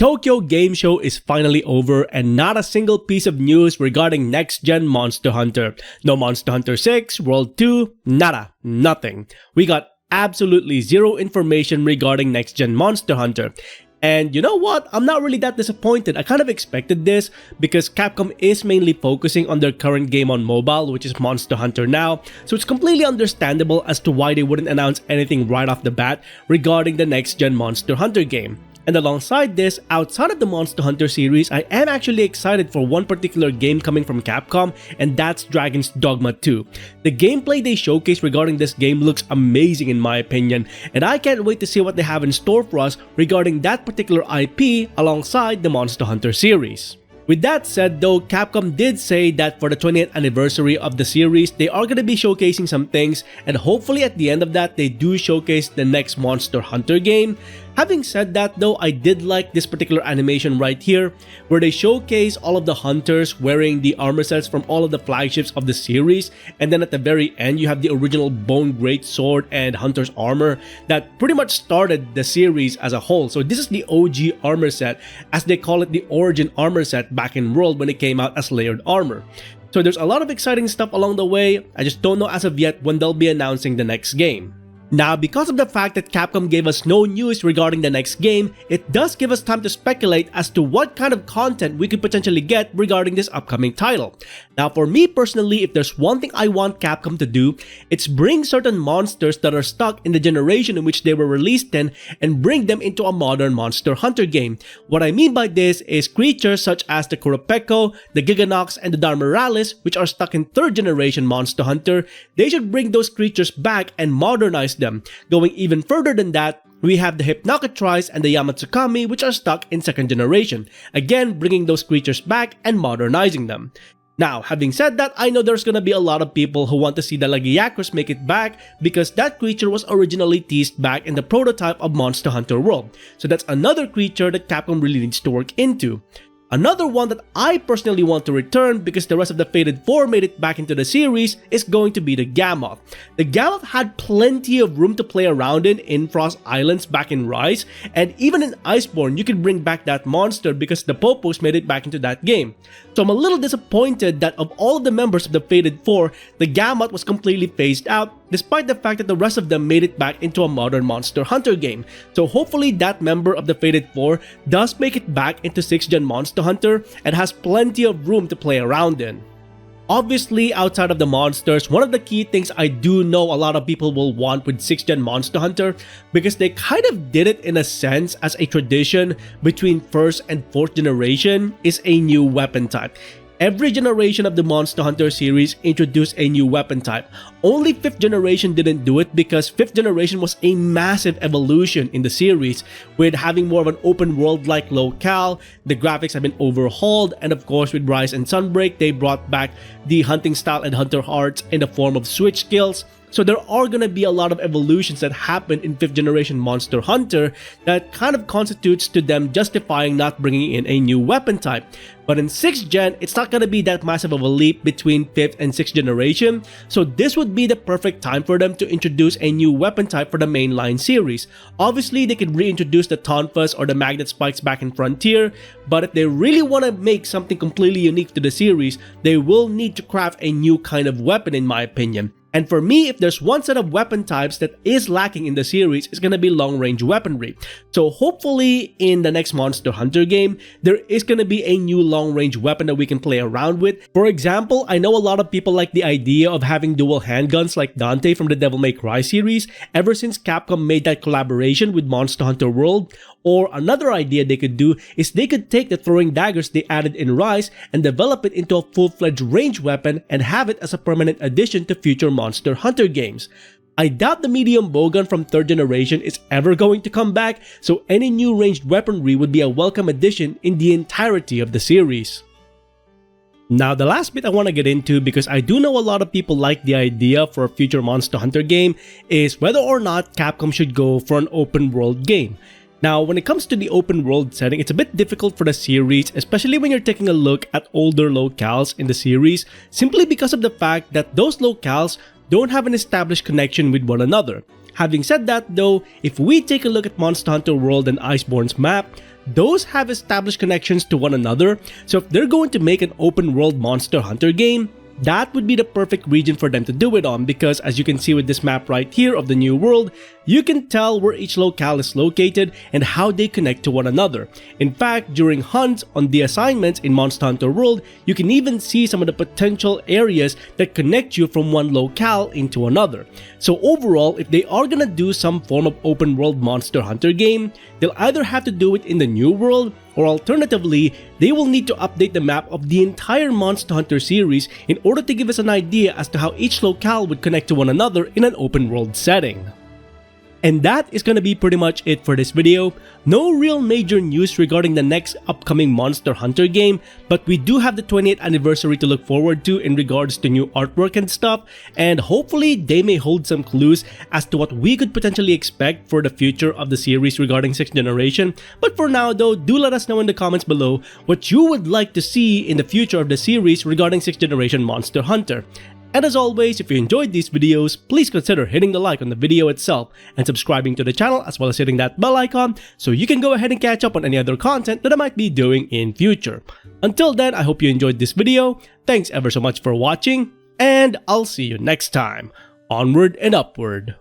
Tokyo Game Show is finally over and not a single piece of news regarding next-gen Monster Hunter. No Monster Hunter 6, World 2, nada, nothing. We got absolutely zero information regarding next-gen Monster Hunter. And you know what? I'm not really that disappointed. I kind of expected this because Capcom is mainly focusing on their current game on mobile, which is Monster Hunter now. So it's completely understandable as to why they wouldn't announce anything right off the bat regarding the next-gen Monster Hunter game. And alongside this, outside of the Monster Hunter series, I am actually excited for one particular game coming from Capcom, and that's Dragon's Dogma 2. The gameplay they showcased regarding this game looks amazing in my opinion, and I can't wait to see what they have in store for us regarding that particular IP alongside the Monster Hunter series. With that said though, Capcom did say that for the 20th anniversary of the series, they are going to be showcasing some things, and hopefully at the end of that, they do showcase the next Monster Hunter game. Having said that though, I did like this particular animation right here, where they showcase all of the hunters wearing the armor sets from all of the flagships of the series, and then at the very end you have the original Bone Great Sword and Hunter's armor that pretty much started the series as a whole. So this is the OG armor set, as they call it the Origin armor set back in World when it came out as layered armor. So there's a lot of exciting stuff along the way. I just don't know as of yet when they'll be announcing the next game. Now, because of the fact that Capcom gave us no news regarding the next game, it does give us time to speculate as to what kind of content we could potentially get regarding this upcoming title. Now, for me personally, if there's one thing I want Capcom to do, it's bring certain monsters that are stuck in the generation in which they were released in and bring them into a modern Monster Hunter game. What I mean by this is creatures such as the Kurapeko, the Giganox, and the Darmeralis, which are stuck in 3rd generation Monster Hunter. They should bring those creatures back and modernize them. Going even further than that, we have the Hypnocatrice and the Yamatsukami, which are stuck in 2nd generation. Again, bringing those creatures back and modernizing them. Now, having said that, I know there's gonna be a lot of people who want to see the Lagiacrus make it back because that creature was originally teased back in the prototype of Monster Hunter World. So that's another creature that Capcom really needs to work into. Another one that I personally want to return because the rest of the Fated 4 made it back into the series is going to be the Gammoth. The Gammoth had plenty of room to play around in Frost Islands back in Rise, and even in Iceborne you could bring back that monster because the Popos made it back into that game. So I'm a little disappointed that of all of the members of the Fated 4, the Gammoth was completely phased out, despite the fact that the rest of them made it back into a modern Monster Hunter game. So hopefully that member of the Fated 4 does make it back into 6th gen Monster Hunter and has plenty of room to play around in. Obviously, outside of the monsters, one of the key things I do know a lot of people will want with 6th gen Monster Hunter, because they kind of did it in a sense as a tradition between 1st and 4th generation, is a new weapon type. Every generation of the Monster Hunter series introduced a new weapon type. Only 5th generation didn't do it because 5th generation was a massive evolution in the series, with having more of an open world like locale, the graphics have been overhauled, and of course with Rise and Sunbreak they brought back the hunting style and hunter arts in the form of switch skills. So there are gonna be a lot of evolutions that happen in 5th generation Monster Hunter that kind of constitutes to them justifying not bringing in a new weapon type. But in 6th gen, it's not gonna be that massive of a leap between 5th and 6th generation, so this would be the perfect time for them to introduce a new weapon type for the mainline series. Obviously, they could reintroduce the Tonfas or the Magnet Spikes back in Frontier, but if they really want to make something completely unique to the series, they will need to craft a new kind of weapon in my opinion. And for me, if there's one set of weapon types that is lacking in the series, it's gonna be long-range weaponry. So hopefully in the next Monster Hunter game, there is gonna be a new long-range weapon that we can play around with. For example, I know a lot of people like the idea of having dual handguns like Dante from the Devil May Cry series ever since Capcom made that collaboration with Monster Hunter World. Or another idea they could do is they could take the throwing daggers they added in Rise and develop it into a full-fledged range weapon and have it as a permanent addition to future Monster Hunter games. I doubt the medium bowgun from 3rd generation is ever going to come back, so any new ranged weaponry would be a welcome addition in the entirety of the series. Now, the last bit I want to get into, because I do know a lot of people like the idea for a future Monster Hunter game, is whether or not Capcom should go for an open world game. Now, when it comes to the open world setting, it's a bit difficult for the series, especially when you're taking a look at older locales in the series, simply because of the fact that those locales don't have an established connection with one another. Having said that though, if we take a look at Monster Hunter World and Iceborne's map, those have established connections to one another, so if they're going to make an open world Monster Hunter game, that would be the perfect region for them to do it on, because as you can see with this map right here of the new world, you can tell where each locale is located and how they connect to one another. In fact, during hunts on the assignments in Monster Hunter World, you can even see some of the potential areas that connect you from one locale into another. So overall, if they are gonna do some form of open world Monster Hunter game, they'll either have to do it in the new world, or alternatively, they will need to update the map of the entire Monster Hunter series in order to give us an idea as to how each locale would connect to one another in an open world setting. And that is gonna be pretty much it for this video. No real major news regarding the next upcoming Monster Hunter game, but we do have the 20th anniversary to look forward to in regards to new artwork and stuff, and hopefully they may hold some clues as to what we could potentially expect for the future of the series regarding 6th generation. But for now though, do let us know in the comments below what you would like to see in the future of the series regarding 6th generation Monster Hunter. And as always, if you enjoyed these videos, please consider hitting the like on the video itself and subscribing to the channel, as well as hitting that bell icon so you can go ahead and catch up on any other content that I might be doing in future. Until then, I hope you enjoyed this video. Thanks ever so much for watching, and I'll see you next time. Onward and upward.